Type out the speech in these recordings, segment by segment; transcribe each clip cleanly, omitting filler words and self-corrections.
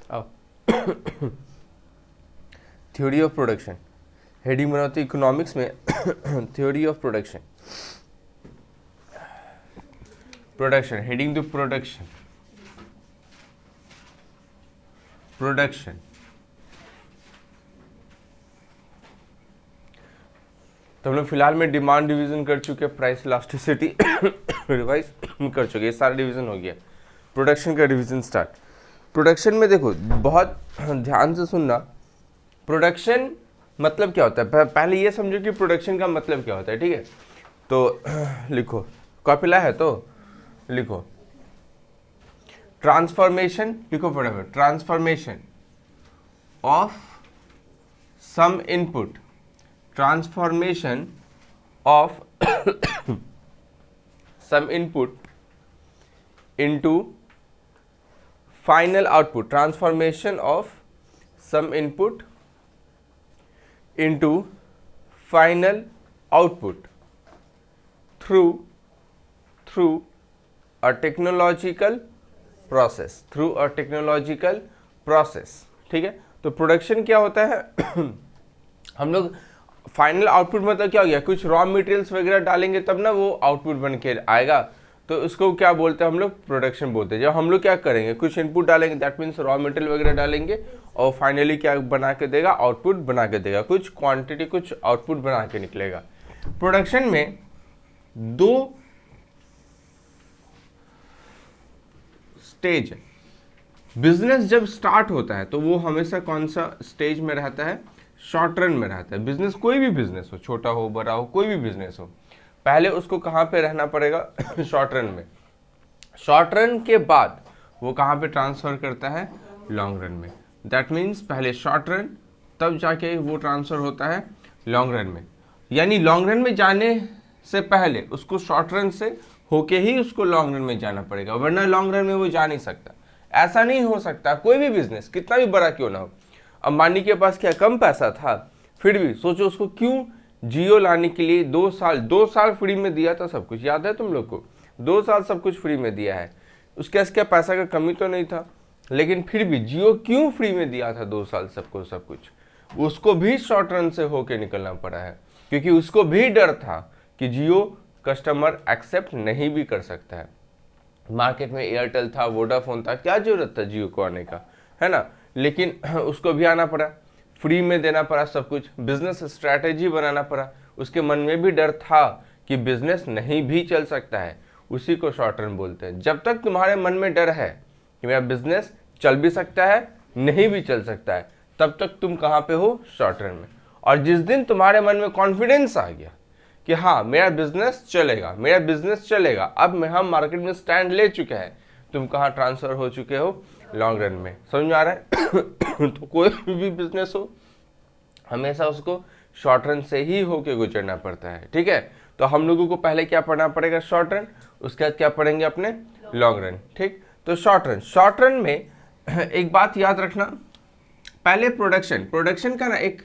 अब theory of production heading बनाते economics में theory of production, production heading to production, production तो हम लोग फिलहाल में डिमांड डिवीजन कर चुके हैं, प्राइस इलास्टिसिटी रिवाइज कर चुके, ये सारा डिवीजन हो गया। प्रोडक्शन का डिवीजन स्टार्ट। प्रोडक्शन में देखो बहुत ध्यान से सुनना, प्रोडक्शन मतलब क्या होता है, पहले ये समझो कि प्रोडक्शन का मतलब क्या होता है, ठीक है। तो लिखो, कॉपी लाया है तो लिखो, ट्रांसफॉर्मेशन, लिखो फटाफट, transformation of some input, transformation of some input into final output, transformation of some input into final output through a technological process, through a technological process, ठीक है। तो प्रोडक्शन क्या होता है हम लोग फाइनल आउटपुट मतलब क्या हो गया, कुछ रॉ मटेरियल्स वगैरह डालेंगे तब ना वो आउटपुट बन के आएगा, तो उसको क्या बोलते हैं हम लोग, प्रोडक्शन बोलते हैं। जब हम लोग क्या करेंगे, कुछ इनपुट डालेंगे, दैट मीन्स रॉ मटेरियल वगैरह डालेंगे और फाइनली क्या बना के देगा, आउटपुट बना के देगा, कुछ क्वांटिटी कुछ आउटपुट बना के निकलेगा। प्रोडक्शन में दो स्टेज है। बिजनेस जब स्टार्ट होता है तो वो हमेशा कौन सा स्टेज में रहता है, शॉर्ट रन में रहता है। बिजनेस कोई भी बिजनेस हो, छोटा हो बड़ा हो, कोई भी बिजनेस हो, पहले उसको कहाँ पे रहना पड़ेगा शॉर्ट रन में। शॉर्ट रन के बाद वो कहाँ पे ट्रांसफर करता है, लॉन्ग रन में। दैट मीन्स पहले शॉर्ट रन तब जाके वो ट्रांसफर होता है लॉन्ग रन में, यानी लॉन्ग रन में जाने से पहले उसको शॉर्ट रन से होके ही उसको लॉन्ग रन में जाना पड़ेगा, वरना लॉन्ग रन में वो जा नहीं सकता। ऐसा नहीं हो सकता, कोई भी बिजनेस कितना भी बड़ा क्यों ना हो। अंबानी के पास क्या कम पैसा था, फिर भी सोचो उसको क्यों जियो लाने के लिए 2 साल फ्री में दिया था सब कुछ, याद है तुम लोग को, 2 साल सब कुछ फ्री में दिया है। उसके पास क्या पैसा का कमी तो नहीं था, लेकिन फिर भी जियो क्यों फ्री में दिया था 2 साल सबको सब कुछ, उसको भी शॉर्ट रन से होके निकलना पड़ा है, क्योंकि उसको भी डर था कि जियो कस्टमर एक्सेप्ट नहीं भी कर सकता है। मार्केट में एयरटेल था, वोडाफोन था, क्या जरूरत था जियो को आने का, है ना, लेकिन उसको भी आना पड़ा, फ्री में देना पड़ा सब कुछ, बिजनेस स्ट्रैटेजी बनाना पड़ा। उसके मन में भी डर था कि बिजनेस नहीं भी चल सकता है, उसी को शॉर्ट रन बोलते हैं। जब तक तुम्हारे मन में डर है कि मेरा बिजनेस चल भी सकता है नहीं भी चल सकता है, तब तक तुम कहाँ पे हो, शॉर्ट रन में। और जिस दिन तुम्हारे मन में कॉन्फिडेंस आ गया कि हाँ मेरा बिजनेस चलेगा, मेरा बिजनेस चलेगा, अब हम मार्केट में स्टैंड ले चुके हैं, तुम कहाँ ट्रांसफर हो चुके हो, लॉन्ग रन में। समझ में आ रहा है तो कोई भी बिजनेस हो हमेशा उसको शॉर्ट रन से ही होके गुजरना पड़ता है, ठीक है। तो हम लोगों को पहले क्या पढ़ना पड़ेगा, शॉर्ट रन, उसके बाद क्या पढ़ेंगे अपने, लॉन्ग रन, ठीक। तो शॉर्ट रन में एक बात याद रखना, पहले प्रोडक्शन का ना एक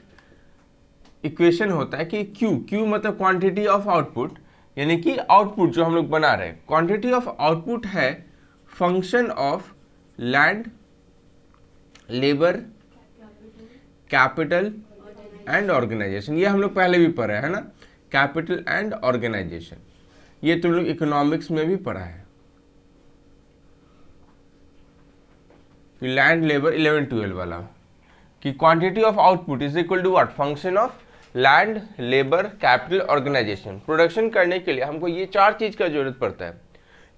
इक्वेशन होता है कि क्यू मतलब क्वांटिटी ऑफ आउटपुट, यानी कि आउटपुट जो हम लोग बना रहे हैं, क्वांटिटी ऑफ आउटपुट है function of land, labour, capital and organisation. ये हम लोग पहले भी पढ़े है ना, कैपिटल एंड ऑर्गेनाइजेशन, ये तुम लोग इकोनॉमिक्स में भी पढ़ा है। लैंड, लेबर 11-12 वाला, कि quantity of output is equal to what, function of land, labour, capital, organisation. Production करने के लिए हमको ये 4 चीज का जरूरत पड़ता है,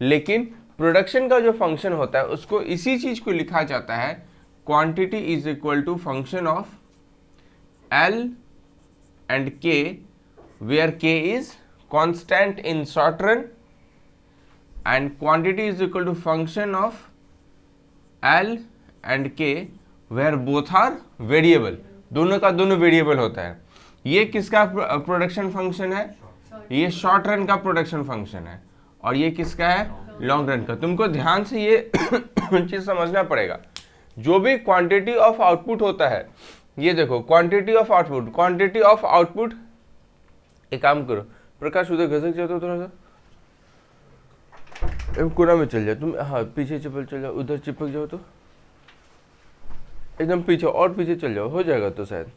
लेकिन प्रोडक्शन का जो फंक्शन होता है उसको इसी चीज को लिखा जाता है, quantity is equal to function of L and K, where K is constant in short run and quantity is equal to function of L and K where both are variable, दोनों का दोनों वेरिएबल होता है। ये किसका production function है, ये short run का प्रोडक्शन फंक्शन है, और ये किसका है, लॉन्ग रन का। तुमको ध्यान से ये चीज समझना पड़ेगा, जो भी क्वांटिटी ऑफ आउटपुट होता है, ये देखो क्वांटिटी ऑफ आउटपुट, एक काम करो प्रकाश, उधर घसक जाओ तो थोड़ा सा, कोना में चल जाओ तुम, हाँ पीछे चल जाओ, उधर चिपक जाओ तो एकदम पीछे और पीछे चल जाओ, हो जाएगा तो शायद।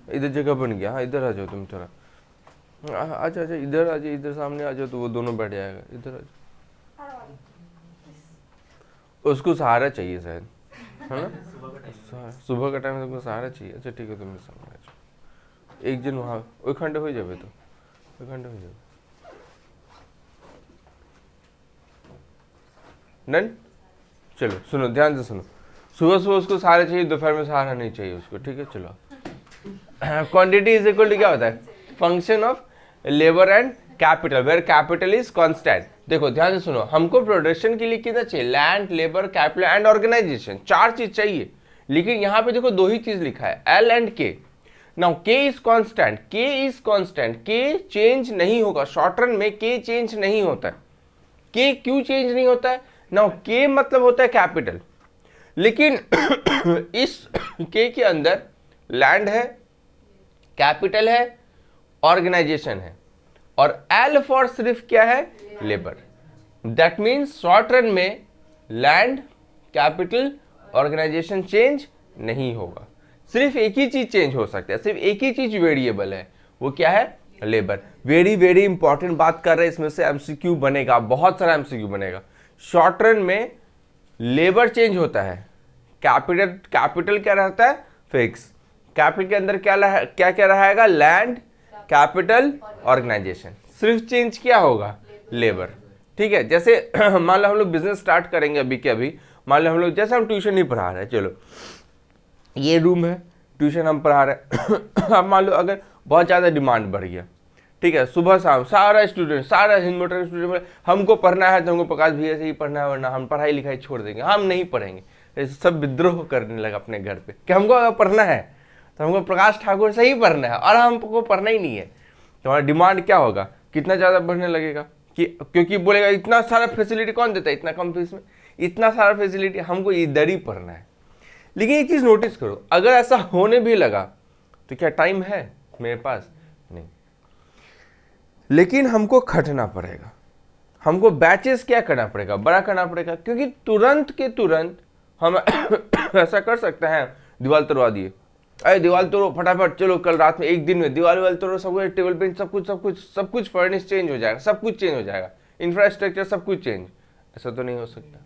इधर जगह बन गया, हाँ इधर आ जाओ तुम थोड़ा, अच्छा अच्छा इधर आ जाओ, इधर सामने आ जाओ तो वो दोनों बैठ जाएगा, इधर आ जाओ। उसको सहारा चाहिए शायद, है ना, सुबह का टाइम तुमको सहारा चाहिए। अच्छा ठीक है, तुम सामने आ जाओ, एक दिन वहाँ वो खंडे हो जाए तो वो खंडे हो जाए। डन। चलो सुनो, ध्यान से सुनो, सुबह सुबह उसको सहारा चाहिए, दोपहर में सहारा नहीं चाहिए उसको, ठीक है। चलो क्वांटिटी इज इक्वल टू क्या होता है, function of labour and capital, where capital is constant. देखो ध्यान से सुनो, हमको प्रोडक्शन के लिए कितना चाहिए, land, labour, capital and organisation, 4 चीज चाहिए। लेकिन यहाँ पे देखो 2 ही चीज लिखा है, एल एंड के। नाउ के इज कांस्टेंट, के इज कांस्टेंट, के चेंज नहीं होगा, शॉर्ट रन में के चेंज नहीं होता है। के क्यों चेंज नहीं होता है, नाउ के मतलब होता है कैपिटल, लेकिन इस के के अंदर लैंड है, कैपिटल है, ऑर्गेनाइजेशन है, और एल फॉर सिर्फ क्या है, labour. That means short run में लैंड, कैपिटल, ऑर्गेनाइजेशन चेंज नहीं होगा, सिर्फ एक ही चीज चेंज हो सकता है, सिर्फ एक ही चीज वेरिएबल है, वो क्या है, लेबर। वेरी वेरी इंपॉर्टेंट बात कर रहे हैं, इसमें से एमसीक्यू बनेगा, बहुत सारा एमसीक्यू बनेगा। शॉर्ट रन में लेबर चेंज होता है, कैपिटल क्या रहता है, फिक्स। कैपिटल के अंदर क्या क्या रहेगा, लैंड, कैपिटल, ऑर्गेनाइजेशन। सिर्फ चेंज क्या होगा, लेबर, ठीक है। जैसे मान लो हम लोग बिजनेस स्टार्ट करेंगे अभी के अभी, मान लो हम लोग, जैसे हम ट्यूशन ही पढ़ा रहे हैं, चलो ये रूम है, ट्यूशन हम पढ़ा रहे हैं। अब मान लो अगर बहुत ज़्यादा डिमांड बढ़ गया, ठीक है, सुबह शाम सारा स्टूडेंट, सारा हिंद मोटर स्टूडेंट, हमको पढ़ना है तो हमको प्रकाश भैया से ही पढ़ना है, वरना हम पढ़ाई लिखाई छोड़ देंगे, हम नहीं पढ़ेंगे। सब विद्रोह करने लगा अपने घर पे कि हमको अगर पढ़ना है तो हमको प्रकाश ठाकुर से ही पढ़ना है, और हमको पढ़ना ही नहीं है। तो हमारा डिमांड क्या होगा, कितना ज़्यादा बढ़ने लगेगा, कि क्योंकि बोलेगा इतना सारा फैसिलिटी कौन देता है, इतना कम फीस में इतना सारा फैसिलिटी, हमको इधर ही पढ़ना है। लेकिन एक चीज़ नोटिस करो, अगर ऐसा होने भी लगा तो क्या टाइम है मेरे पास, नहीं। लेकिन हमको खटना पड़ेगा, हमको बैचेस क्या करना पड़ेगा, बड़ा करना पड़ेगा, क्योंकि तुरंत के तुरंत हम ऐसा कर सकते हैं, दीवार तोड़वा दिए, अरे दीवार तोड़ो फटाफट, चलो कल रात में एक दिन में दीवार तोड़ो, सब कुछ, टेबल बेंच, सब कुछ फर्निश चेंज हो जाएगा, सब कुछ चेंज हो जाएगा, इंफ्रास्ट्रक्चर सब कुछ चेंज। ऐसा तो नहीं हो सकता,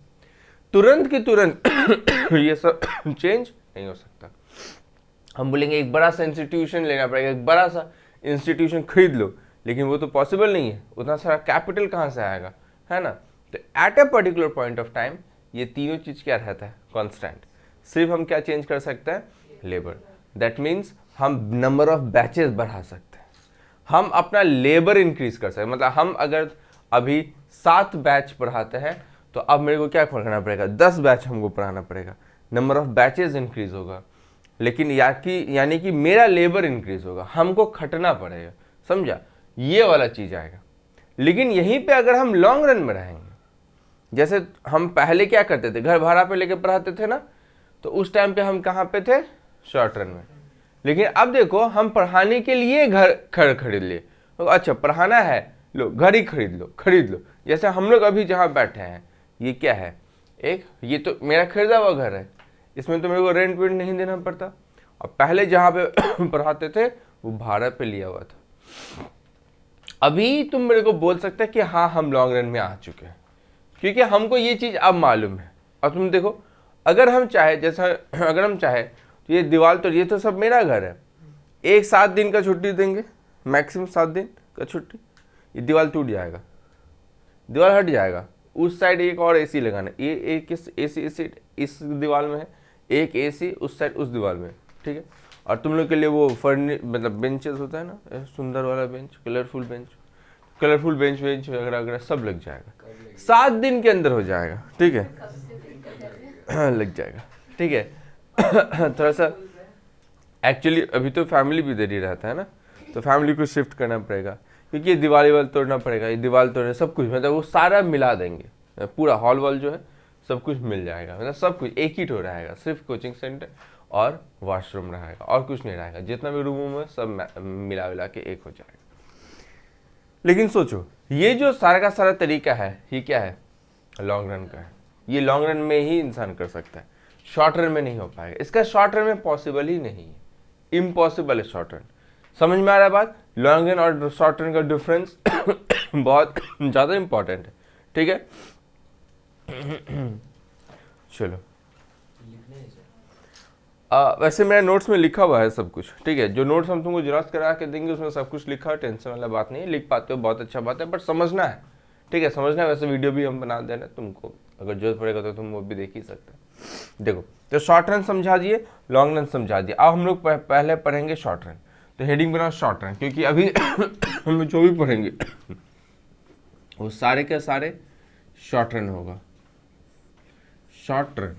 तुरंत के तुरंत ये सब चेंज नहीं हो सकता। हम बोलेंगे एक बड़ा सा इंस्टीट्यूशन लेना पड़ेगा, एक बड़ा सा इंस्टीट्यूशन खरीद लो, लेकिन वो तो पॉसिबल नहीं है, उतना सारा कैपिटल कहाँ से आएगा, है ना। तो at a particular point of time ये तीनों चीज क्या रहता है, कांस्टेंट। सिर्फ हम क्या चेंज कर सकते हैं, लेबर। दैट मीन्स हम नंबर ऑफ बैचेस बढ़ा सकते हैं, हम अपना लेबर इंक्रीज कर सकते हैं। मतलब हम अगर अभी 7 बैच पढ़ाते हैं तो अब मेरे को क्या करना पड़ेगा, 10 बैच हमको पढ़ाना पड़ेगा, नंबर ऑफ बैचेस इंक्रीज होगा, लेकिन यानी कि मेरा लेबर इंक्रीज होगा, हमको खटना पड़ेगा, समझा, ये वाला चीज आएगा। लेकिन यहीं पे अगर हम लॉन्ग रन में रहेंगे, जैसे हम पहले क्या करते थे, घर भाड़ा पे लेके पढ़ाते थे ना, तो उस टाइम पे हम कहाँ पे थे, शॉर्ट रन में। लेकिन अब देखो हम पढ़ाने के लिए घर खरीद लिए, तो अच्छा पढ़ाना है, लो घर ही खरीद लो। जैसे हम लोग अभी जहाँ बैठे हैं, ये क्या है, ये तो मेरा खरीदा हुआ घर है, इसमें तो मेरे को रेंट वेंट नहीं देना पड़ता। और पहले जहाँ पे पढ़ाते थे वो भाड़ा पे लिया हुआ था। अभी तुम मेरे को बोल सकते हैं कि हाँ हम लॉन्ग रन में आ चुके हैं, क्योंकि हमको ये चीज़ अब मालूम है। और तुम देखो, अगर हम चाहे तो ये दीवार, तो ये तो सब मेरा घर है, एक 7 दिन का छुट्टी देंगे, मैक्सिमम 7 दिन का छुट्टी, ये दीवार टूट जाएगा, दीवार हट जाएगा, उस साइड एक और एसी लगाना, ये एक एसी इस दीवार में है, एक एसी उस साइड उस दीवार में, ठीक है। और तुम लोग के लिए वो मतलब बेंचेस होता है ना, सुंदर वाला बेंच, कलरफुल बेंच वगैरह सब लग जाएगा, 7 दिन के अंदर हो जाएगा, ठीक है। लग जाएगा, ठीक है। थोड़ा सा एक्चुअली अभी तो फैमिली भी इधर ही रहता है ना, तो फैमिली को शिफ्ट करना पड़ेगा, क्योंकि ये दीवार तोड़ना पड़ेगा, ये दीवार तोड़ना, सब कुछ मतलब वो सारा मिला देंगे, पूरा हॉल वॉल जो है सब कुछ मिल जाएगा, मतलब सब कुछ एक ही ठो रहेगा, सिर्फ कोचिंग सेंटर और वॉशरूम रहेगा, और कुछ नहीं रहेगा, जितना भी रूम है सब मिला के एक हो जाएगा। लेकिन सोचो, ये जो सारा का सारा तरीका है, ये क्या है, लॉन्ग रन का है, ये लॉन्ग रन में ही इंसान कर सकता है। शॉर्ट रन में नहीं हो पाएगा, इसका शॉर्ट रन में पॉसिबल ही नहीं है, इम्पॉसिबल है शॉर्ट रन। समझ में आ रहा है बात? लॉन्ग रन और शॉर्ट रन का डिफरेंस बहुत ज़्यादा इंपॉर्टेंट है, ठीक है। चलो वैसे मेरे नोट्स में लिखा हुआ है सब कुछ, ठीक है। जो नोट्स हम तुमको जेरॉक्स करा के देंगे उसमें सब कुछ लिखा है, टेंशन वाला बात नहीं है। लिख पाते हो बहुत अच्छा बात है, बट समझना है, ठीक है, समझना है। वैसे वीडियो भी हम बना देना तुमको, अगर जरूरत पड़ेगा तो तुम वो भी देख ही सकते हो। देखो, तो शॉर्ट रन समझा दिए, लॉन्ग रन समझा दिए। अब हम लोग पहले पढ़ेंगे शॉर्ट रन। तो हेडिंग बनाओ शॉर्ट रन, क्योंकि अभी हम जो भी पढ़ेंगे वो सारे के सारे शॉर्ट रन होगा। Short run,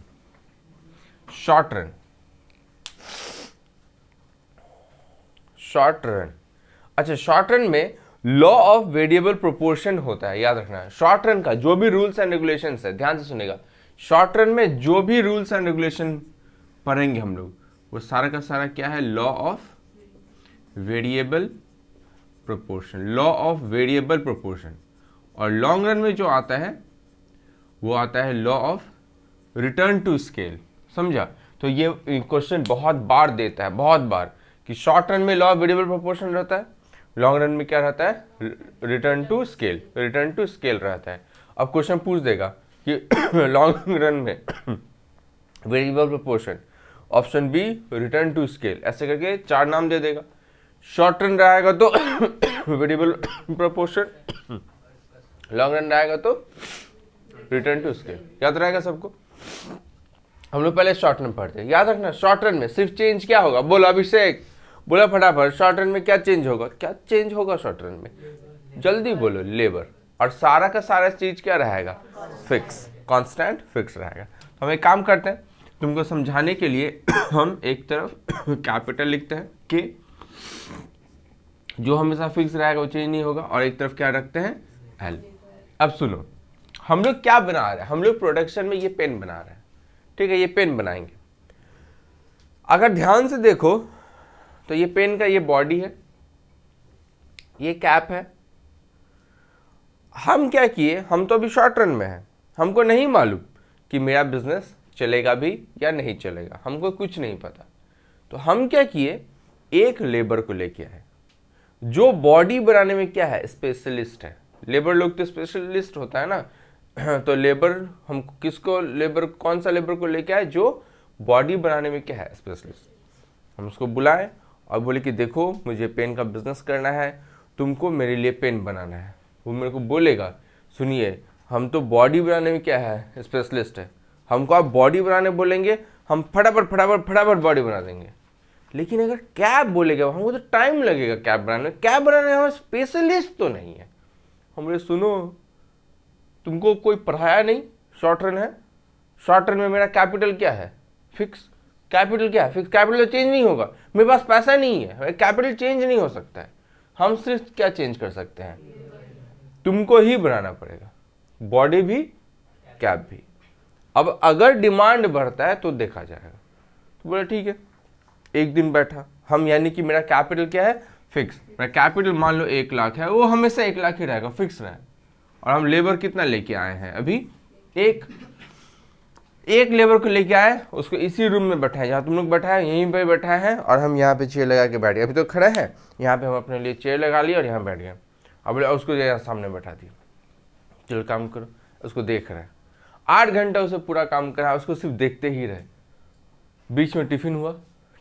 short run, short run. अच्छा, शॉर्ट रन में लॉ ऑफ वेरिएबल प्रोपोर्शन होता है, याद रखना है। शॉर्ट रन का जो भी रूल्स एंड रेगुलेशंस है, ध्यान से सुनेगा। शॉर्ट रन में जो भी रूल्स एंड रेगुलेशन पढ़ेंगे हम लोग, वो सारा का सारा क्या है? Law of variable proportion, law of variable proportion. और लॉन्ग रन में जो आता है वो आता है law of return to scale. समझा? तो ये क्वेश्चन बहुत बार देता है, बहुत बार, कि शॉर्ट रन में लॉ ऑफ वेरिएबल प्रोपोर्शन रहता है, लॉन्ग रन में क्या रहता है? Return to scale, return to scale रहता है। अब क्वेश्चन पूछ देगा कि लॉन्ग रन में variable proportion, option B return to scale, ऐसे करके 4 नाम दे देगा। शॉर्ट रन रहेगा तो वेरिएबल प्रोपोर्शन, लॉन्ग रन रहेगा तो रिटर्न टू स्केल। याद रहेगा सबको? हम लोग पहले शॉर्ट रन पढ़ते हैं, याद रखना। शॉर्ट रन में सिर्फ चेंज क्या होगा? बोलो अभिषेक, बोला फटाफट, शॉर्ट रन में क्या चेंज होगा? क्या चेंज होगा शॉर्ट रन में? जल्दी बोलो। लेबर। और सारा का सारा चीज क्या रहेगा? फिक्स, कांस्टेंट, फिक्स रहेगा। तो हम एक काम करते हैं, तुमको समझाने के लिए हम एक तरफ कैपिटल लिखते हैं के, जो हमेशा फिक्स रहेगा, वो चेंज नहीं होगा, और एक तरफ क्या रखते हैं? एल। अब सुनो, हम लोग क्या बना रहे हैं? हम लोग प्रोडक्शन में ये पेन बना रहे हैं, ठीक है, ये पेन बनाएंगे। अगर ध्यान से देखो तो ये पेन का ये बॉडी है, ये कैप है। हम क्या किए? हम तो अभी शॉर्ट रन में हैं, हमको नहीं मालूम कि मेरा बिजनेस चलेगा भी या नहीं चलेगा, हमको कुछ नहीं पता। तो हम क्या किए? एक लेबर को लेके आए जो बॉडी बनाने में क्या है? स्पेशलिस्ट है। लेबर लोग तो स्पेशलिस्ट होता है ना। तो लेबर, हम किसको लेबर, कौन सा लेबर को लेके आए? जो बॉडी बनाने में क्या है? स्पेशलिस्ट। हम उसको बुलाए और बोले कि देखो, मुझे पेन का बिजनेस करना है, तुमको मेरे लिए पेन बनाना है। वो मेरे को बोलेगा, सुनिए, हम तो बॉडी बनाने में क्या है? स्पेशलिस्ट है, हमको आप बॉडी बनाने बोलेंगे, हम फटाफट फटाफट फटाफट बॉडी बना देंगे। लेकिन अगर कैब बोलेगा, हमको तो टाइम लगेगा कैब बनाने में। कैब बनाने में हम स्पेशलिस्ट तो नहीं है। हम बोले, सुनो, तुमको कोई पढ़ाया नहीं, शॉर्ट रन है, शॉर्ट रन में मेरा कैपिटल क्या है? फिक्स। कैपिटल क्या है? फिक्स। कैपिटल चेंज नहीं होगा, मेरे पास पैसा नहीं है, कैपिटल चेंज नहीं हो सकता है। हम सिर्फ क्या चेंज कर सकते हैं? तुमको ही बनाना पड़ेगा, बॉडी भी कैप भी। अब अगर डिमांड बढ़ता है तो देखा जाएगा। तो बोला ठीक है। एक दिन बैठा हम, यानी कि मेरा कैपिटल क्या है? फिक्स। मेरा कैपिटल मान लो 1 लाख है, वो हमेशा 1 लाख ही रहेगा, फिक्स रहे। और हम लेबर कितना लेके आए हैं? अभी एक लेबर को लेके आए, उसको इसी रूम में बैठाए जहाँ तुम लोग बैठा है, यहीं पे बैठा है, और हम यहाँ पे चेयर लगा के बैठ गए। अभी तो खड़े हैं, यहाँ पे हम अपने लिए चेयर लगा लिया और यहाँ बैठ गए। अब उसको यहाँ सामने बैठा दिया, चलो काम करो। उसको देख रहे हैं, 8 घंटा उसे पूरा काम करा, उसको सिर्फ देखते ही रहे। बीच में टिफिन हुआ,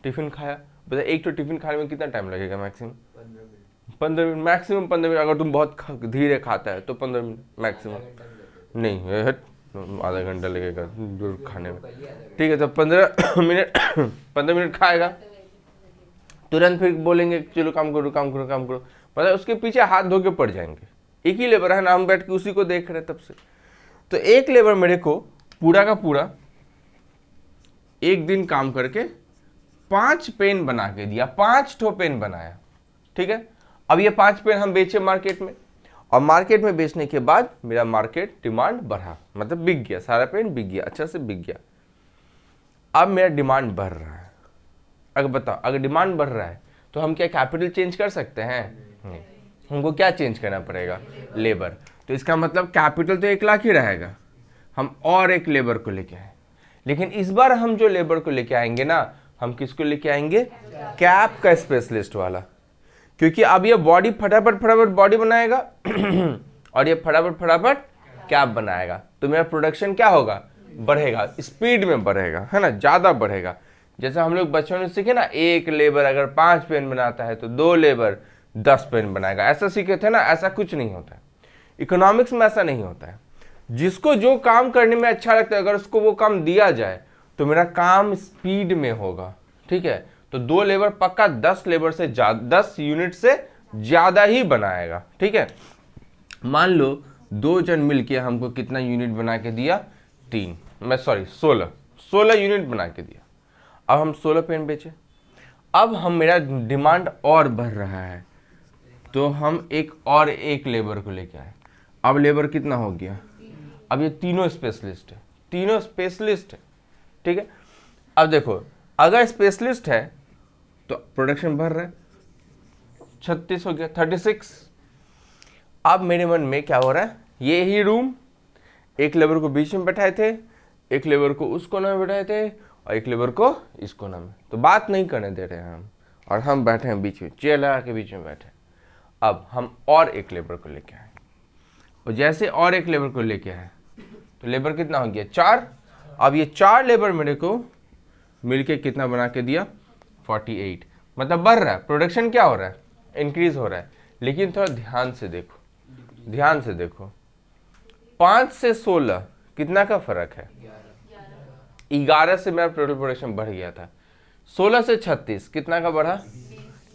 टिफिन खाया। बता, एक तो टिफिन खाने में कितना टाइम लगेगा? Maximum 15 minute, maximum 15 minute. अगर तुम बहुत धीरे खाता है तो 15 मिनट मैक्सिमम। नहीं, आधा घंटा लगेगा दूर खाने में, ठीक है। तो 15 मिनट खाएगा, तुरंत फिर बोलेंगे चलो काम करो काम करो काम करो। मतलब उसके पीछे हाथ धो के पड़ जाएंगे। एक ही लेबर है ना, हम बैठ के उसी को देख रहे तब से। तो एक लेबर मेरे को पूरा का पूरा एक दिन काम करके 5 पेन बना के दिया, 5 ठो पेन बनाया, ठीक है। अब ये 5 पेन हम बेचे मार्केट में, और मार्केट में बेचने के बाद मेरा मार्केट डिमांड बढ़ा, मतलब बिक गया, सारा पेन बिक गया, अच्छा से बिक गया। अब मेरा डिमांड बढ़ रहा है। अगर बताओ, अगर डिमांड बढ़ रहा है तो हम क्या कैपिटल चेंज कर सकते हैं? नहीं। हमको क्या चेंज करना पड़ेगा? लेबर। तो इसका मतलब कैपिटल तो 1 लाख ही रहेगा। हम और एक लेबर को लेके आए। लेकिन इस बार हम जो लेबर को लेके आएंगे ना, हम किसको लेके आएंगे? कैप का स्पेशलिस्ट वाला। क्योंकि अब ये बॉडी फटाफट फटाफट बॉडी बनाएगा और ये फटाफट फटाफट कैप बनाएगा, तो मेरा प्रोडक्शन क्या होगा? बढ़ेगा, स्पीड में बढ़ेगा, है ना, ज्यादा बढ़ेगा। जैसे हम लोग बचपन में सीखे ना, एक लेबर अगर 5 पेन बनाता है तो 2 लेबर 10 पेन बनाएगा, ऐसा सीखे थे ना। ऐसा कुछ नहीं होता है, इकोनॉमिक्स में ऐसा नहीं होता है। जिसको जो काम करने में अच्छा लगता है, अगर उसको वो काम दिया जाए तो मेरा काम स्पीड में होगा, ठीक है। तो 2 लेबर पक्का 10 लेबर से 10 यूनिट से ज्यादा ही बनाएगा, ठीक है। मान लो 2 जन मिलके हमको कितना यूनिट बना के दिया? 16 यूनिट बना के दिया। अब हम 16 पेन बेचे। अब हम मेरा डिमांड और बढ़ रहा है, तो हम एक लेबर को लेके आए। अब लेबर कितना हो गया? अब ये तीनों स्पेशलिस्ट है, ठीक है। अब देखो, अगर स्पेशलिस्ट है तो प्रोडक्शन बढ़ रहा है, 36 हो गया, 36। अब मेरे मन में क्या हो रहा है? ये ही रूम, एक लेबर को बीच में बैठाए थे, एक लेबर को उस कोना में बैठाए थे और एक लेबर को इस कोना में, तो बात नहीं करने दे रहे हैं हम, और हम बैठे हैं बीच में, चेयर लगा के बीच में बैठे। अब हम और एक लेबर को लेके आए, और जैसे और एक लेबर को लेके आए तो लेबर कितना हो गया? 4। अब ये 4 लेबर मेरे को मिलके कितना बना के दिया? 48। मतलब बढ़ रहा है, प्रोडक्शन क्या हो रहा है? इंक्रीज हो रहा है। लेकिन थोड़ा ध्यान से देखो, 5 से 16 कितना का फर्क है? 11 से मेरा टोटल प्रोडक्शन बढ़ गया था। 16 से 36 कितना का बढ़ा?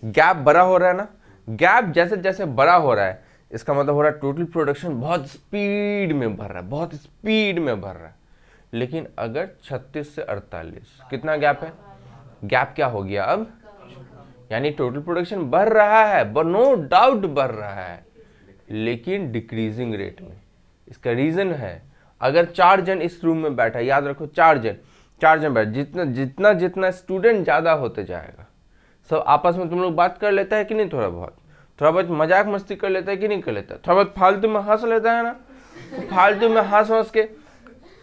गैप बड़ा हो रहा है ना। गैप जैसे जैसे बड़ा हो रहा है, इसका मतलब हो रहा है टोटल प्रोडक्शन बहुत स्पीड में बढ़ रहा है, लेकिन अगर 36 से 48 कितना गैप है? गैप क्या हो गया अब? यानी टोटल प्रोडक्शन बढ़ रहा है, नो डाउट बढ़ रहा है, लेकिन डिक्रीजिंग रेट में। इसका रीजन है, अगर 4 जन इस रूम में बैठा, याद रखो 4 जन बैठ, जितना स्टूडेंट ज्यादा होते जाएगा, सब आपस में तुम लोग बात कर लेता है कि नहीं? थोड़ा बहुत मजाक मस्ती कर लेता है कि नहीं कर लेता? थोड़ा बहुत फालतू में हंस लेता है ना। फालतू में हंस के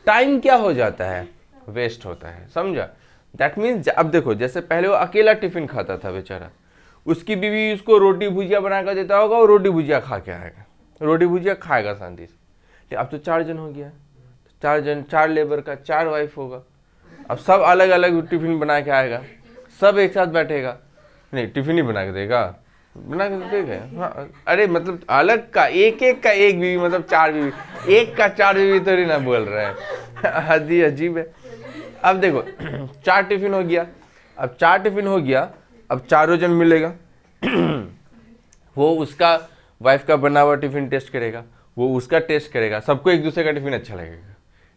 टाइम क्या हो जाता है? वेस्ट होता है, समझा? दैट मीन्स अब देखो, जैसे पहले वो अकेला टिफिन खाता था बेचारा, उसकी बीवी उसको रोटी भुजिया बना कर देता होगा, वो रोटी भुजिया खा के आएगा, रोटी भुजिया खाएगा शांति से। अब तो 4 जन हो गया, 4 लेबर का 4 वाइफ होगा। अब सब अलग अलग टिफिन बना के आएगा, सब एक साथ बैठेगा, नहीं टिफिन ही बना के देगा, बना के देगा। हाँ, अरे मतलब अलग का एक का एक बीवी, मतलब 4 बीवी, एक का 4 बीवी तो नहीं ना बोल रहा है, हदी अजीब है। अब देखो 4 टिफिन हो गया, अब चारों जन मिलेगा वो उसका वाइफ का बना हुआ टिफिन टेस्ट करेगा, वो उसका टेस्ट करेगा, सबको एक दूसरे का टिफिन अच्छा लगेगा,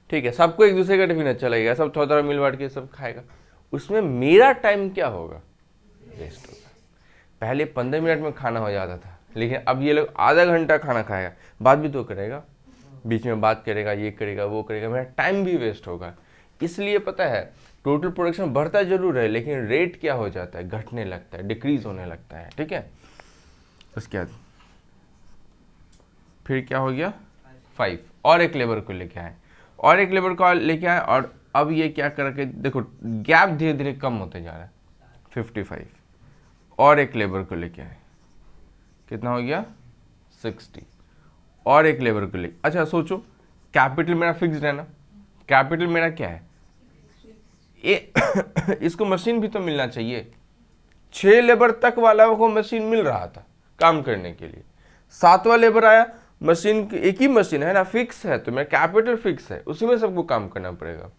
ठीक है, सबको एक दूसरे का टिफिन अच्छा लगेगा, सब थोड़ा थोड़ा मिल बांट के सब खाएगा। उसमें मेरा टाइम क्या होगा? वेस्ट होगा। पहले 15 मिनट में खाना हो जाता था, लेकिन अब ये लोग आधा घंटा खाना खाएगा, बात भी तो करेगा, बीच में बात करेगा, ये करेगा वो करेगा, मेरा टाइम भी वेस्ट होगा। इसलिए पता है टोटल प्रोडक्शन बढ़ता जरूर है, लेकिन रेट क्या हो जाता है? घटने लगता है, डिक्रीज होने लगता है, ठीक है। उसके बाद फिर क्या हो गया? 5 और एक लेबर को लेके आए, और अब ये क्या करके देखो, गैप धीरे धीरे कम होते जा रहा है। 55 और एक लेबर को लेके आए, कितना हो गया? 60 और एक लेबर को लेके। अच्छा सोचो, कैपिटल मेरा फिक्स्ड है ना, कैपिटल मेरा क्या है? इसको मशीन भी तो मिलना चाहिए। 6 लेबर तक वाला को मशीन मिल रहा था काम करने के लिए, 7वां लेबर आया, मशीन एक ही मशीन है ना, फिक्स है, तो मेरा कैपिटल फिक्स है, उसी में सबको काम करना पड़ेगा।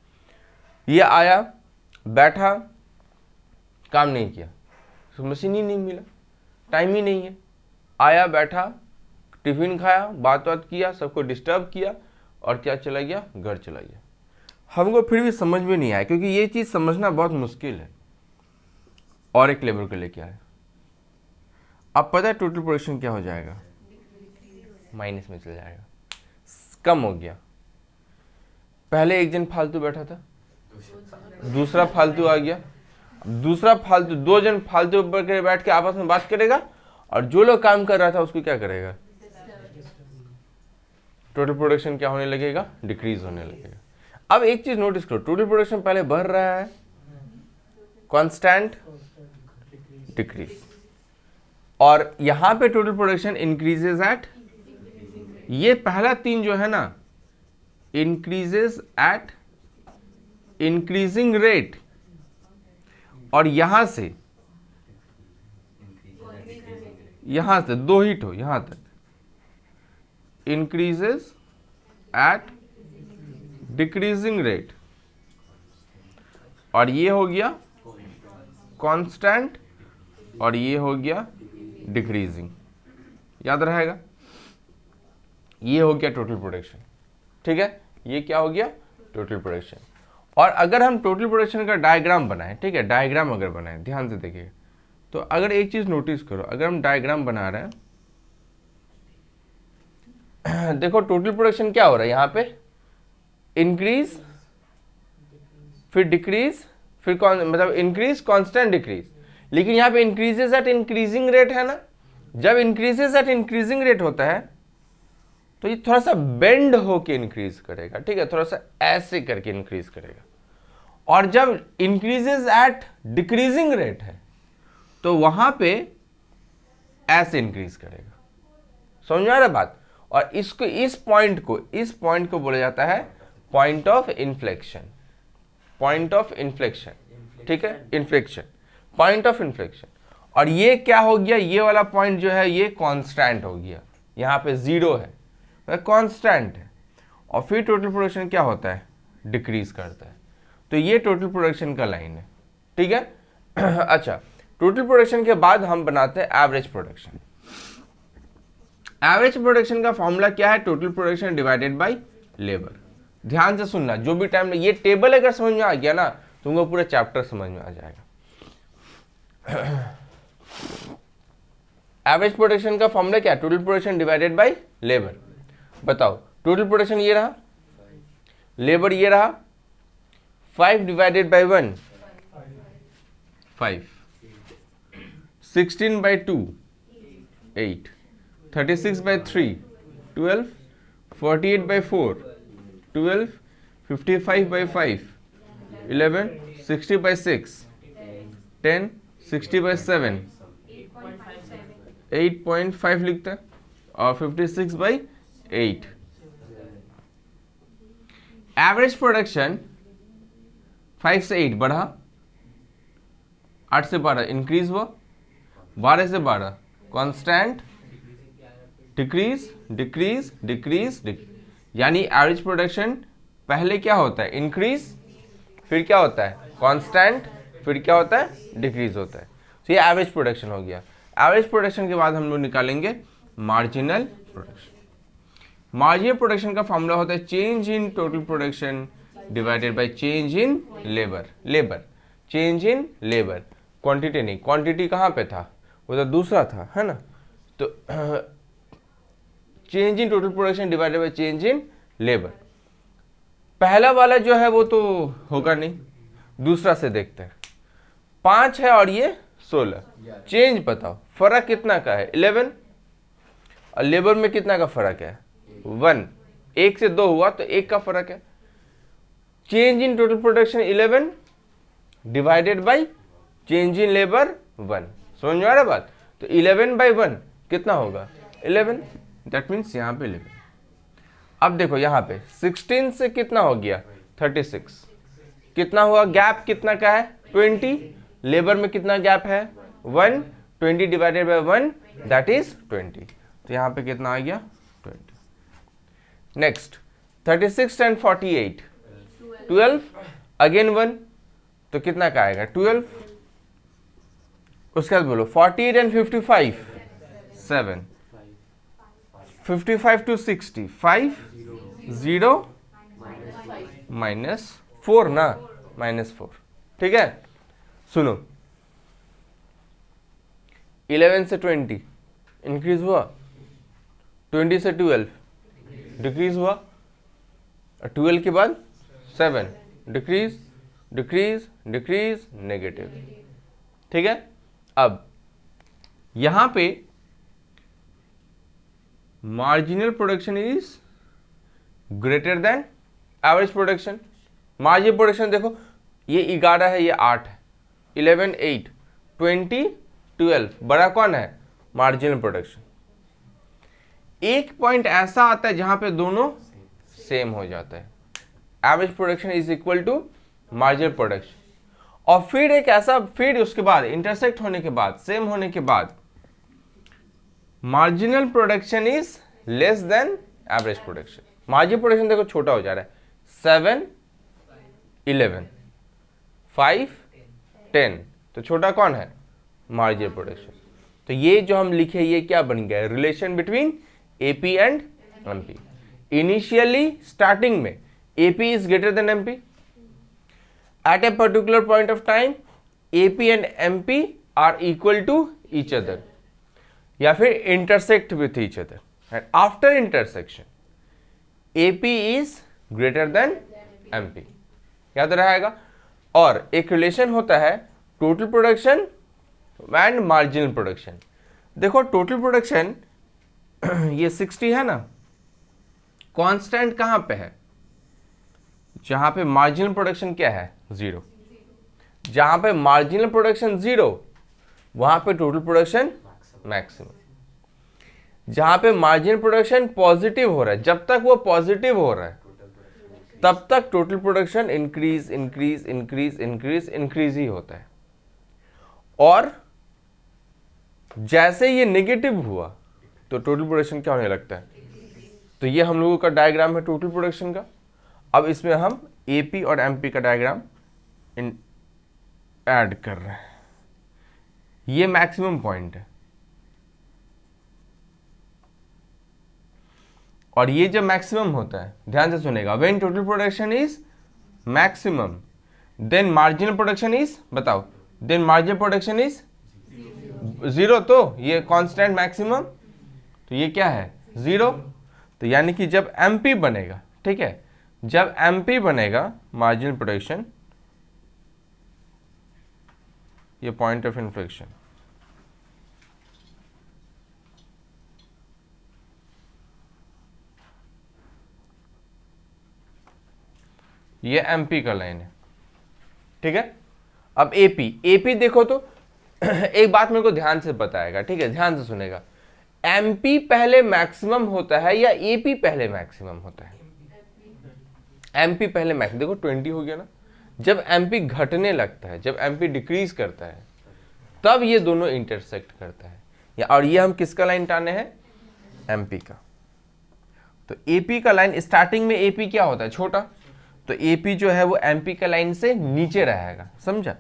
ये आया, बैठा, काम नहीं किया, तो मशीन ही नहीं मिला, टाइम ही नहीं है। आया, बैठा, टिफिन खाया, बात किया, सबको डिस्टर्ब किया, और क्या चला गया? घर चला गया। हमको फिर भी समझ में नहीं आया, क्योंकि ये चीज समझना बहुत मुश्किल है। और एक लेबर को लेके आए, अब पता है टोटल प्रोडक्शन क्या हो जाएगा? माइनस में चल जाएगा, कम हो गया। पहले एक जन फालतू बैठा था, दूसरा फालतू आ गया, दूसरा फालतू, 2 जन फालतू बैठ के आपस में बात करेगा, और जो लोग काम कर रहा था उसको क्या करेगा? टोटल प्रोडक्शन क्या होने लगेगा? डिक्रीज होने लगेगा। अब एक चीज नोटिस करो, टोटल प्रोडक्शन पहले बढ़ रहा है, कांस्टेंट डिक्रीज, और यहां पे टोटल प्रोडक्शन इंक्रीजेज एट, ये पहला तीन जो है ना, इंक्रीजेज एट इंक्रीजिंग रेट, और यहां से दो हिट हो यहां तक, इंक्रीजेज एट डिक्रीजिंग रेट, और ये हो गया कांस्टेंट, और ये हो गया डिक्रीजिंग, याद रहेगा, ये हो गया टोटल प्रोडक्शन। ठीक है, ये क्या हो गया, टोटल प्रोडक्शन। और अगर हम टोटल प्रोडक्शन का डायग्राम बनाएं, ठीक है, डायग्राम अगर बनाएं, ध्यान से देखिए, तो अगर एक चीज नोटिस करो, अगर हम डायग्राम बना रहे हैं, देखो टोटल प्रोडक्शन क्या हो रहा है यहाँ पे, इंक्रीज फिर डिक्रीज फिर मतलब इंक्रीज कांस्टेंट डिक्रीज, लेकिन यहाँ पे इंक्रीजेज एट इंक्रीजिंग रेट है ना। जब इंक्रीजेज एट इंक्रीजिंग रेट होता है तो ये थोड़ा सा बेंड होके इंक्रीज करेगा, ठीक है, थोड़ा सा ऐसे करके इंक्रीज करेगा। और जब इंक्रीजेज एट डिक्रीजिंग रेट है तो वहां पे ऐसे इंक्रीज करेगा। समझ में आ रहा बात। और इसको इस पॉइंट को बोला जाता है point of inflection, point of inflection, ठीक है, इन्फ्लेक्शन, पॉइंट ऑफ इन्फ्लेक्शन। और ये क्या हो गया, ये वाला पॉइंट जो है ये कांस्टेंट हो गया, यहाँ पे 0 है, कांस्टेंट है। और फिर टोटल प्रोडक्शन क्या होता है, डिक्रीज करता है। तो ये टोटल प्रोडक्शन का लाइन है, ठीक है। अच्छा, टोटल प्रोडक्शन के बाद हम बनाते हैं एवरेज प्रोडक्शन। एवरेज प्रोडक्शन का फॉर्मूला क्या है, total production divided by labour. ध्यान से सुनना, जो भी टाइम, ये टेबल अगर समझ में आ गया ना, तुमको पूरा चैप्टर समझ में आ जाएगा। एवरेज प्रोडक्शन का फॉर्मूला क्या है, total production divided by labour. बताओ, टोटल प्रोडक्शन ये रहा, लेबर ये रहा, 5 divided by 1 5, 16 by 2 8, 36 by 3 12, 48 by 4 12, 55 by 5 11, 60 by 6 10, 60 by 7 8.5 लिखता है, और 56 बाय 8। एवरेज प्रोडक्शन 5 से 8 बढ़ा, 8 से 12 इंक्रीज हुआ, 12 से 12 constant, decrease decrease decrease decrease, यानी एवरेज प्रोडक्शन पहले क्या होता है, इंक्रीज, फिर क्या होता है कांस्टेंट, फिर क्या होता है डिक्रीज होता है। तो ये एवरेज प्रोडक्शन हो गया। एवरेज प्रोडक्शन के बाद हम लोग निकालेंगे मार्जिनल प्रोडक्शन। मार्जिनल प्रोडक्शन का फॉर्मूला होता है change in total production divided by change in labour. Labour, change in labour, quantity नहीं, क्वांटिटी कहाँ पे था, वो तो दूसरा था, है ना। तो change in total production divided by change in labour. पहला वाला जो है वो तो होगा नहीं, दूसरा से देखते हैं। 5 है और ये 16, चेंज बताओ, फर्क कितना का है, 11, और लेबर में कितना का फर्क है, 1, 1 से 2 हुआ तो 1 का फर्क है। Change in total production 11 divided by change in labour 1। समझ में आ रहा बात। तो 11 बाय 1 कितना होगा, 11, दैट मीन्स यहाँ पे 11। अब देखो यहाँ पे 16 से कितना हो गया, 36, कितना हुआ, गैप कितना का है, 20, लेबर में कितना गैप है, 1, 20 डिवाइडेड बाय 1 दैट इज 20। तो यहाँ पे कितना आ गया, 20। नेक्स्ट 36 एंड 48 12, अगेन 1, तो कितना का आएगा, 12। उसके बाद बोलो 48 एंड 55 7, 55 टू 60 5 0 -4 ना, -4, ठीक है। सुनो, 11 से 20 इंक्रीज हुआ, 20 से 12 डिक्रीज हुआ, 12 के बाद 7 डिक्रीज डिक्रीज डिक्रीज नेगेटिव, ठीक है। अब यहां पे marginal production is greater then average production, marginal production देखो, ये 11 है, ये 8 है, 11 8 20 12, बड़ा कौन है? Marginal production. एक पॉइंट ऐसा आता है जहां पे दोनों सेम हो जाता है, average production is equal to marginal production. और फिर एक ऐसा, फिर उसके बाद इंटरसेक्ट होने के बाद, सेम होने के बाद, marginal production is less than average production. Marginal production देखो छोटा हो जा रहा है, 7 11 5 10, तो छोटा कौन है? Marginal production. तो ये जो हम लिखे ये क्या बन गया? Relation between AP and MP. Initially starting में AP is greater than MP, at a particular point of time AP and MP are equal to each other, या फिर intersect with each other, and after intersection AP is greater than MP. याद रहेगा। और एक relation होता है total production and marginal production. देखो total production ये 60 है ना, कांस्टेंट कहां पे है? जहां पे मार्जिनल प्रोडक्शन क्या है? 0। जहां पे मार्जिनल प्रोडक्शन 0 वहां पे टोटल प्रोडक्शन मैक्सिमम। जहां पे मार्जिनल प्रोडक्शन पॉजिटिव हो रहा है, जब तक वो पॉजिटिव हो रहा है तब तक total production increase increase increase increase increase ही होता है। और जैसे ये नेगेटिव हुआ तो टोटल प्रोडक्शन क्या होने लगता है? तो ये हम लोगों का डायग्राम है टोटल प्रोडक्शन का। अब इसमें हम एपी और एमपी का डायग्राम ऐड कर रहे हैं। ये मैक्सिमम पॉइंट है, और ये जब मैक्सिमम होता है, ध्यान से सुनेगा, when total production is maximum then marginal production is, बताओ, देन मार्जिनल प्रोडक्शन इज 0। तो ये कांस्टेंट मैक्सिमम, तो ये क्या है? 0। तो यानी कि जब एमपी बनेगा, ठीक है, जब एमपी बनेगा मार्जिनल प्रोडक्शन, ये पॉइंट ऑफ इन्फ्लेक्शन, ये एमपी का लाइन है, ठीक है। अब एपी देखो तो एक बात मेरे को ध्यान से बताएगा, ठीक है, ध्यान से सुनेगा। एमपी पहले मैक्सिमम होता है या एपी पहले मैक्सिमम होता है? एमपी पहले मैक्सिमम। देखो 20 हो गया ना, जब एमपी घटने लगता है, जब एमपी डिक्रीज करता है, तब ये दोनों इंटरसेक्ट करता है। और ये हम किसका लाइन टाने हैं? एमपी का। तो एपी का लाइन, स्टार्टिंग में एपी क्या होता है? छोटा, तो एपी जो है वो एमपी का लाइन से नीचे रहेगा, समझा।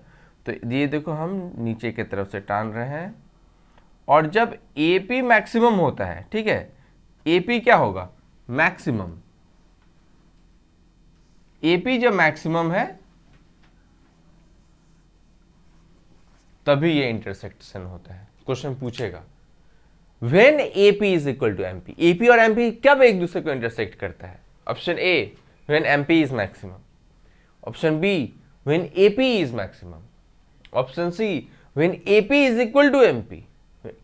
तो ये देखो हम नीचे की तरफ से टान रहे हैं, और जब एपी मैक्सिमम होता है, ठीक है, एपी क्या होगा? मैक्सिमम। एपी जब मैक्सिमम है तभी ये इंटरसेक्शन होता है। क्वेश्चन पूछेगा when AP is equal to MP, AP और एमपी कब एक दूसरे को इंटरसेक्ट करता है? Option A when MP is maximum, option B when AP is maximum, option C when AP is equal to MP,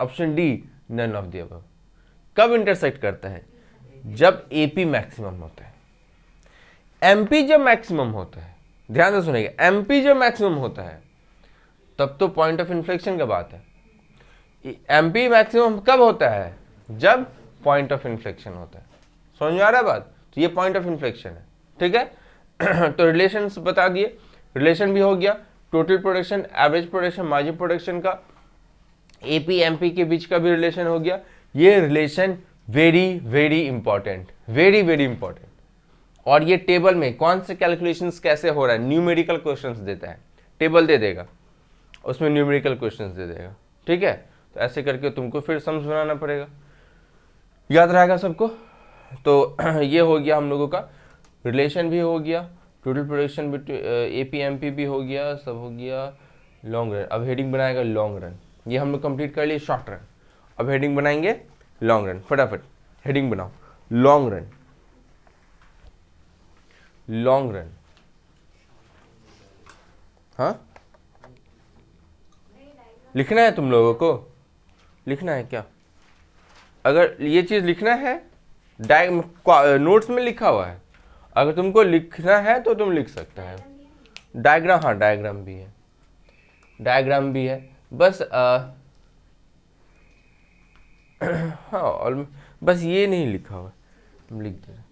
option D none of the above. कब intersect करता है? जब एपी मैक्सिमम होता है। एमपी जब maximum होता है, ध्यान से सुनिएगा, एमपी जब मैक्सिमम होता है तब तो पॉइंट ऑफ इन्फ्लेक्शन का बात है। एमपी मैक्सिमम कब होता है? जब पॉइंट ऑफ इन्फ्लेक्शन होता है। समझ में आ रहा है बात? तो ये पॉइंट ऑफ इन्फ्लेक्शन है, ठीक है। तो रिलेशन बता दिए, रिलेशन भी हो गया, total production, average production, marginal production का, एपी एमपी के बीच का भी रिलेशन हो गया। ये relation very very important, very very important. और ये टेबल में कौन से कैलकुलेशंस कैसे हो रहा है, न्यूमेरिकल क्वेश्चंस देता है, टेबल दे देगा, उसमें न्यूमेरिकल क्वेश्चंस दे देगा, ठीक है। तो ऐसे करके तुमको फिर सम्स बनाना पड़ेगा, याद रहेगा सबको। तो ये हो गया हम लोगों का, रिलेशन भी हो गया, टोटल प्रोडक्शन एपी एमपी भी हो गया, सब हो गया। लॉन्ग रन, अब हेडिंग बनाएगा लॉन्ग रन, ये हम लोग कंप्लीट कर लिए शॉर्ट रन। अब हेडिंग बनाएंगे लॉन्ग रन, फटाफट हेडिंग बनाओ। लॉन्ग रन, लॉन्ग रन, हाँ लिखना है तुम लोगों को, लिखना है क्या? अगर ये चीज लिखना है, नोट्स में लिखा हुआ है, अगर तुमको लिखना है तो तुम लिख सकता है। डायग्राम, हाँ डायग्राम भी है, डायग्राम भी है, बस हाँ और बस ये नहीं लिखा हुआ, हम लिख दे रहे।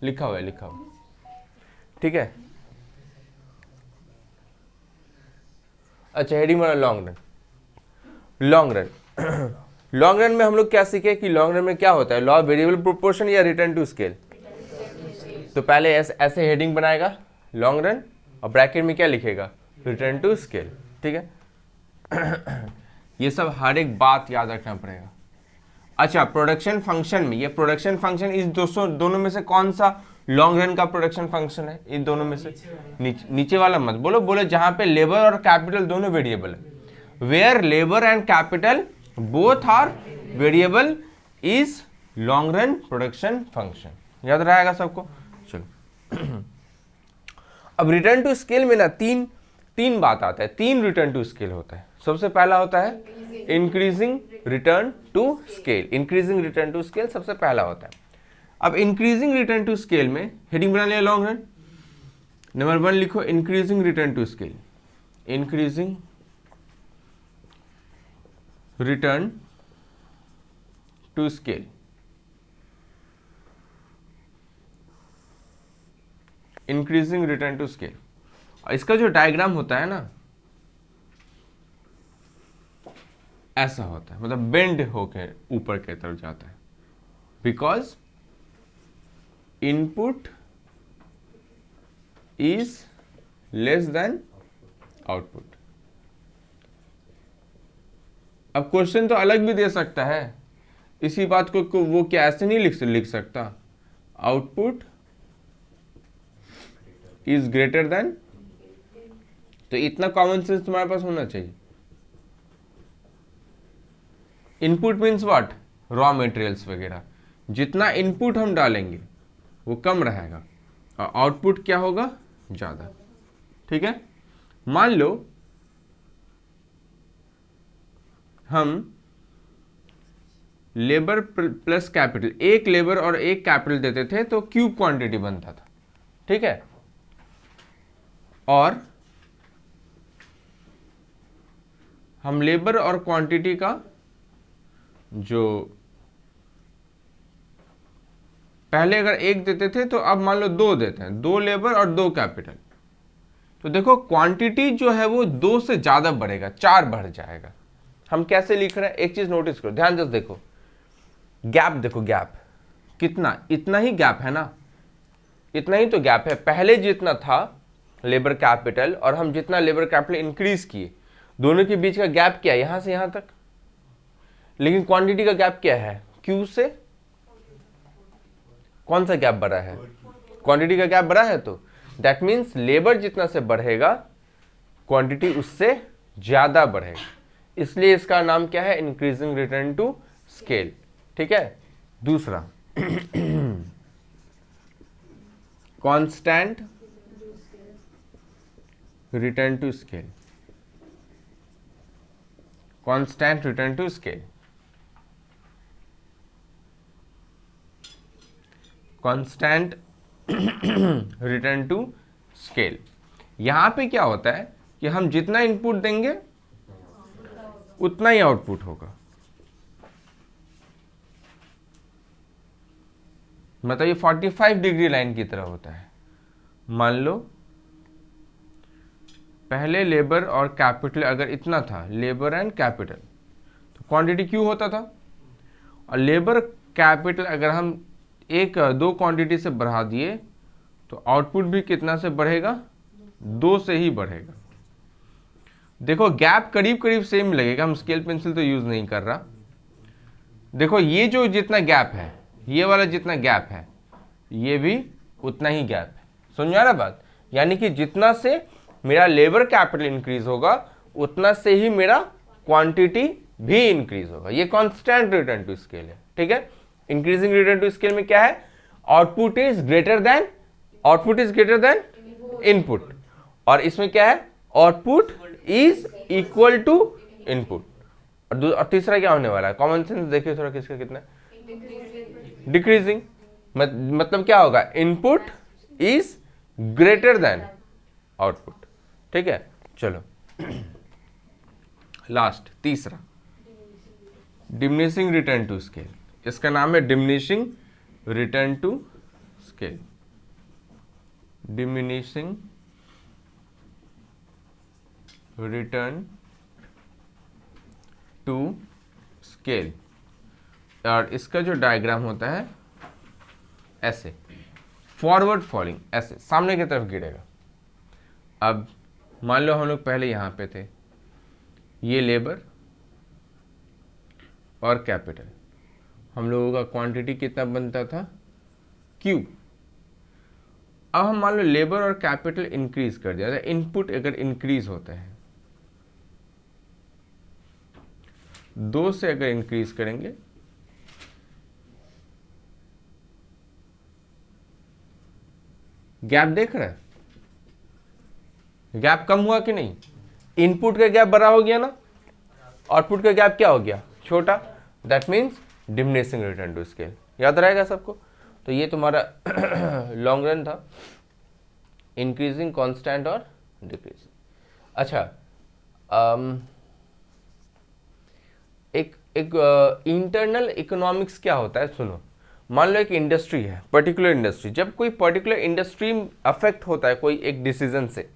लिखा हुआ है, लिखा हुआ, ठीक है। अच्छा, हेडिंग बना long run. Long run long run में हम लोग क्या सीखे कि लॉन्ग रन में क्या होता है, लॉ ऑफ वेरिएबल प्रोपोर्शन या रिटर्न टू स्केल। तो पहले ऐसे हेडिंग बनाएगा लॉन्ग रन और ब्रैकेट में क्या लिखेगा, रिटर्न टू स्केल, ठीक है। ये सब हर एक बात याद रखना पड़ेगा। अच्छा, प्रोडक्शन फंक्शन में, ये प्रोडक्शन फंक्शन इस दोनों में से कौन सा लॉन्ग रन का प्रोडक्शन फंक्शन है, इन दोनों में से? नीचे वाला मत बोलो, बोलो जहां पे लेबर और कैपिटल दोनों वेरिएबल है। Where labour and capital both are variable is long run production function. याद रहेगा सबको? चलो अब रिटर्न टू स्केल में ना तीन बात आता है, 3 रिटर्न टू स्केल होता है। सबसे पहला होता है increasing return to scale. Increasing return to scale सबसे पहला होता है। अब इंक्रीजिंग रिटर्न टू स्केल में हेडिंग बना लिया लॉन्ग रन। नंबर 1 लिखो increasing return to scale. Increasing return to scale. Increasing return to scale. इसका जो डायग्राम होता है ना, ऐसा होता है, मतलब बेंड होकर ऊपर की तरफ जाता है, because input is less than output. अब क्वेश्चन तो अलग भी दे सकता है इसी बात को वो क्या ऐसे नहीं लिख सकता, आउटपुट इज ग्रेटर देन। तो इतना कॉमन सेंस तुम्हारे पास होना चाहिए। Input means what, raw materials वगैरह। जितना इनपुट हम डालेंगे वो कम रहेगा और आउटपुट क्या होगा, ज्यादा, ठीक है। मान लो हम लेबर प्लस कैपिटल, एक लेबर और एक कैपिटल देते थे तो क्यूब क्वांटिटी बनता था, ठीक है। और हम लेबर और क्वांटिटी का जो पहले अगर 1 देते थे तो अब मान लो 2 देते हैं, 2 लेबर और 2 कैपिटल। तो देखो क्वांटिटी जो है वो 2 से ज्यादा बढ़ेगा, 4 बढ़ जाएगा। हम कैसे लिख रहे हैं, एक चीज नोटिस करो, ध्यान से देखो, गैप देखो, गैप कितना, इतना ही गैप है ना, इतना ही तो गैप है। पहले जितना था लेबर कैपिटल और हम जितना लेबर कैपिटल इंक्रीज किए, दोनों के बीच का गैप क्या है, यहां से यहां तक। लेकिन क्वांटिटी का गैप क्या है, क्यू से कौन सा गैप बढ़ा है, क्वांटिटी का गैप बढ़ा है। तो दैट मीन्स लेबर जितना से बढ़ेगा क्वांटिटी उससे ज्यादा बढ़ेगा, इसलिए इसका नाम क्या है, इंक्रीजिंग रिटर्न टू स्केल, ठीक है। दूसरा constant return to scale. Constant return to scale, constant return to scale. यहां पे क्या होता है कि हम जितना इनपुट देंगे उतना ही आउटपुट होगा। मतलब ये 45 डिग्री लाइन की तरह होता है। मान लो पहले लेबर और कैपिटल अगर इतना था, लेबर एंड कैपिटल, तो क्वांटिटी क्यू होता था। और लेबर कैपिटल अगर हम 2 क्वांटिटी से बढ़ा दिए तो आउटपुट भी कितना से बढ़ेगा, 2 से ही बढ़ेगा। देखो गैप करीब करीब सेम लगेगा, हम स्केल पेंसिल तो यूज नहीं कर रहा। देखो ये जो जितना गैप है, ये वाला जितना गैप है, ये भी उतना ही गैप है, समझ आ रहा बात? यानी कि जितना से मेरा लेबर कैपिटल इंक्रीज होगा उतना से ही मेरा क्वांटिटी भी इंक्रीज होगा। ये कांस्टेंट रिटर्न टू स्केल है, ठीक है। इंक्रीजिंग रिटर्न टू स्केल में क्या है? Output is greater than input, और इसमें क्या है? Output is equal to input. और तीसरा क्या होने वाला है? कॉमन सेंस देखिए थोड़ा, किसका कितना? डिक्रीजिंग। मतलब क्या होगा? Input is greater then output, ठीक है। चलो लास्ट तीसरा, डिमिनिशिंग रिटर्न टू स्केल। इसका नाम है diminishing return to scale. Diminishing return to scale, और इसका जो डायग्राम होता है ऐसे, फॉरवर्ड फॉलिंग, ऐसे सामने की तरफ गिरेगा। अब मान लो हम लोग पहले यहां पे थे, ये लेबर और कैपिटल, हम लोगों का क्वांटिटी कितना बनता था? Q। अब हम मान लो लेबर और कैपिटल इंक्रीज कर दिया, इनपुट अगर इंक्रीज होता है 2 से, अगर इंक्रीज करेंगे गैप देख रहा है? गैप कम हुआ कि नहीं? इनपुट का गैप बड़ा हो गया ना, आउटपुट का गैप क्या हो गया? छोटा। That means diminishing return to scale. याद रहेगा सबको? तो ये तुम्हारा लॉन्ग रन था, इंक्रीजिंग, कांस्टेंट और डिक्रीजिंग। अच्छा, एक इंटरनल इकोनॉमिक्स क्या होता है? सुनो, मान लो एक इंडस्ट्री है, पर्टिकुलर इंडस्ट्री। जब कोई पर्टिकुलर इंडस्ट्री अफेक्ट होता है कोई एक डिसीजन से,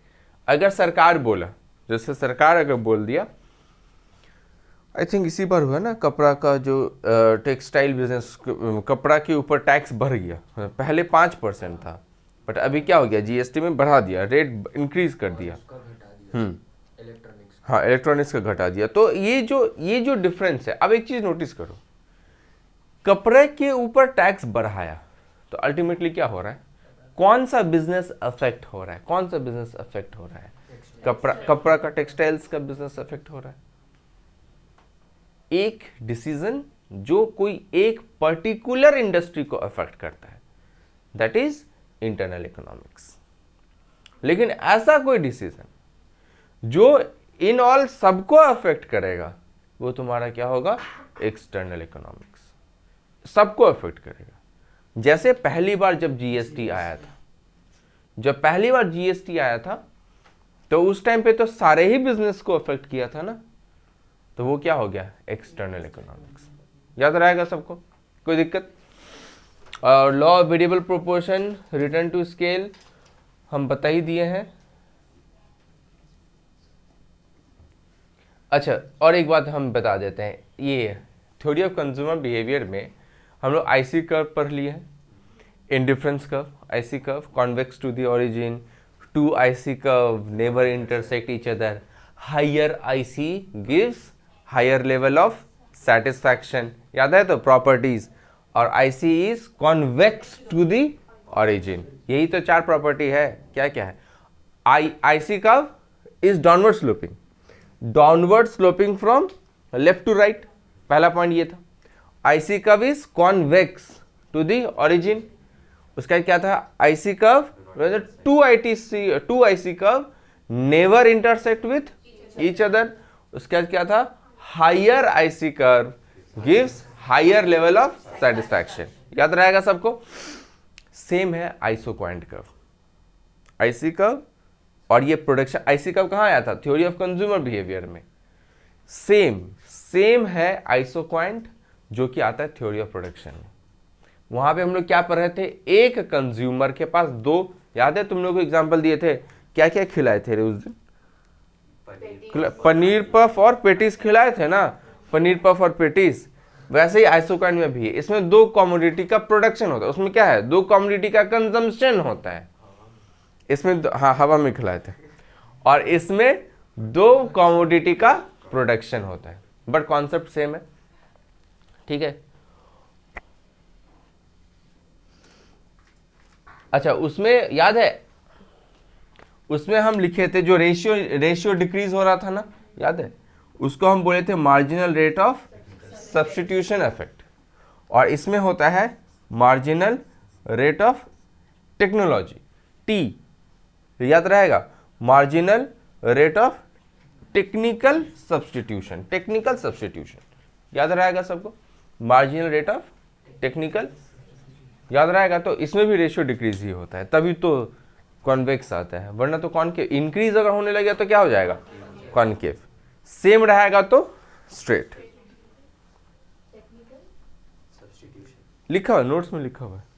अगर सरकार बोला, जैसे सरकार अगर बोल दिया, आई थिंक इसी बार हुआ ना, कपड़ा का जो टेक्सटाइल बिजनेस, कपड़ा के ऊपर टैक्स बढ़ गया। पहले 5% था, बट अभी क्या हो गया? जीएसटी में बढ़ा दिया, रेट इंक्रीज कर दिया। हाँ, इलेक्ट्रॉनिक्स का घटा दिया। तो ये जो डिफरेंस है, अब एक चीज नोटिस करो, कपड़े के ऊपर टैक्स बढ़ाया तो अल्टीमेटली क्या हो रहा है? कौन सा बिजनेस अफेक्ट हो रहा है? कौन सा बिजनेस अफेक्ट हो रहा है? कपड़ा का, टेक्सटाइल्स का बिजनेस अफेक्ट हो रहा है। एक डिसीजन जो कोई एक पर्टिकुलर इंडस्ट्री को अफेक्ट करता है, दैट इज इंटरनल इकोनॉमिक्स। लेकिन ऐसा कोई डिसीजन जो इन ऑल सबको अफेक्ट करेगा, वो तुम्हारा क्या होगा? External economics. सबको अफेक्ट करेगा। जैसे पहली बार जब जीएसटी आया था, तो उस टाइम पे तो सारे ही बिजनेस को अफेक्ट किया था ना, तो वो क्या हो गया? External economics. याद रहेगा सबको? कोई दिक्कत? और law of variable proportion, return to scale हम बता ही दिए हैं। अच्छा, और एक बात हम बता देते हैं, ये थ्योरी ऑफ कंज्यूमर बिहेवियर में हम लोग आईसी कर्व पढ़ लिए हैं। Indifference curve, IC curve, convex to the origin, 2 IC curve never intersect each other, higher IC gives higher level of satisfaction. याद है? तो प्रॉपर्टीज, और IC is convex to the origin. यही तो 4 प्रॉपर्टी है। क्या क्या है? IC curve is downward sloping from left to right, पहला पॉइंट ये था। IC curve is convex to the origin. उसका क्या था? IC curve, 2 IC curve never intersect with each other. उसका क्या था? Higher IC curve gives higher level of satisfaction. याद रहेगा सबको? सेम है आइसोक्वांट कर्व, IC कर्व, और ये प्रोडक्शन। IC कर्व कहाँ आया था? थ्योरी ऑफ कंज्यूमर बिहेवियर में। सेम है आइसोक्वांट, जो कि आता है थ्योरी ऑफ प्रोडक्शन में। वहां पे हम लोग क्या पढ़ रहे थे? एक कंज्यूमर के पास 2, याद है तुम लोग को एग्जांपल दिए थे, क्या क्या खिलाए थे उस दिन? पनीर पफ और पेटीज खिलाए थे ना, पनीर पफ और पेटीज। वैसे ही आइसोक्वांट में भी है, इसमें 2 कमोडिटी का प्रोडक्शन होता है। उसमें क्या है? 2 कमोडिटी का कंजम्पशन होता है। इसमें हाँ, हवा में खिलाए थे, और इसमें 2 कमोडिटी का प्रोडक्शन होता है, बट कॉन्सेप्ट सेम है। ठीक है? अच्छा, उसमें याद है उसमें हम लिखे थे जो रेशियो डिक्रीज हो रहा था ना, याद है, उसको हम बोले थे marginal rate of substitution effect, और इसमें होता है marginal rate of technology, T, याद रहेगा, marginal rate of technical substitution, technical substitution, याद रहेगा सबको, मार्जिनल रेट ऑफ टेक्निकल, याद रहेगा। तो इसमें भी रेशियो डिक्रीज ही होता है, तभी तो कॉन्वेक्स आता है, वरना तो कॉनकेव, इंक्रीज अगर होने लगे तो क्या हो जाएगा, कॉनकेव, सेम रहेगा तो स्ट्रेट। लिखा हुआ नोट्स में, लिखा हुआ है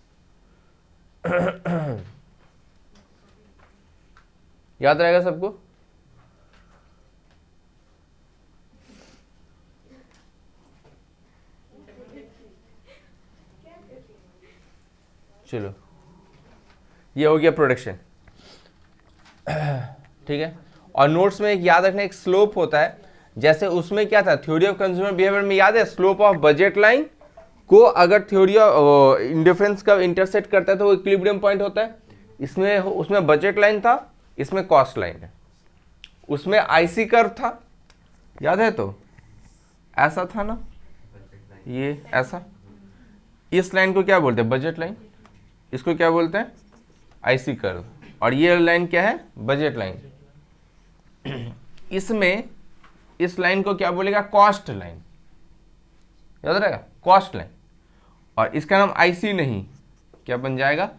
याद रहेगा सबको। चलो ये हो गया प्रोडक्शन, ठीक है। और नोट्स में एक याद रखना, एक स्लोप होता है, जैसे उसमें क्या था, थ्योरी ऑफ कंज्यूमर बिहेवियर में याद है, स्लोप ऑफ बजट लाइन को अगर थ्योरी ऑफ इंडिफरेंस का इंटरसेक्ट करता है तो वो इक्विलिब्रियम पॉइंट होता है। इसमें उसमें बजट लाइन था, इसमें कॉस्ट लाइन है, उसमें आईसी कर्व था, याद है, तो ऐसा था ना, ये ऐसा, इस लाइन को क्या बोलते हैं, बजट लाइन, इसको क्या बोलते हैं, आईसी कर्व, और ये लाइन क्या है, बजट लाइन। इसमें इस लाइन को क्या बोलेगा, कॉस्ट लाइन, याद रहेगा, कॉस्ट लाइन, और इसका नाम आईसी नहीं, क्या बन जाएगा,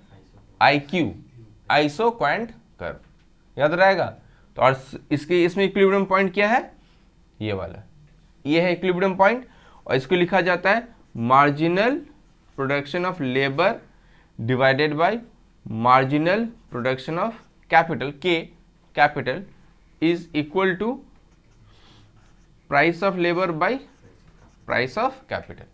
आईक्यू, आइसो क्वांट कर्व, याद रहेगा। तो और इसके इसमें इक्विलिब्रियम पॉइंट क्या है, ये वाला, ये है इक्विलिब्रियम पॉइंट, और इसको लिखा जाता है marginal production of labour divided by marginal production of capital, के capital is equal to price of labour by price of capital,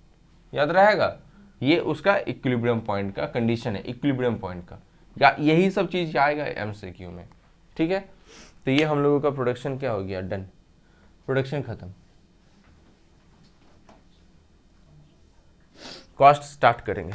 याद रहेगा। ये उसका इक्विलिब्रियम पॉइंट का कंडीशन है, इक्विलिब्रियम पॉइंट का, या यही सब चीज आएगा एमसीक्यू में, ठीक है। तो ये हम लोगों का प्रोडक्शन क्या हो गया, डन, प्रोडक्शन खत्म। कॉस्ट स्टार्ट करेंगे।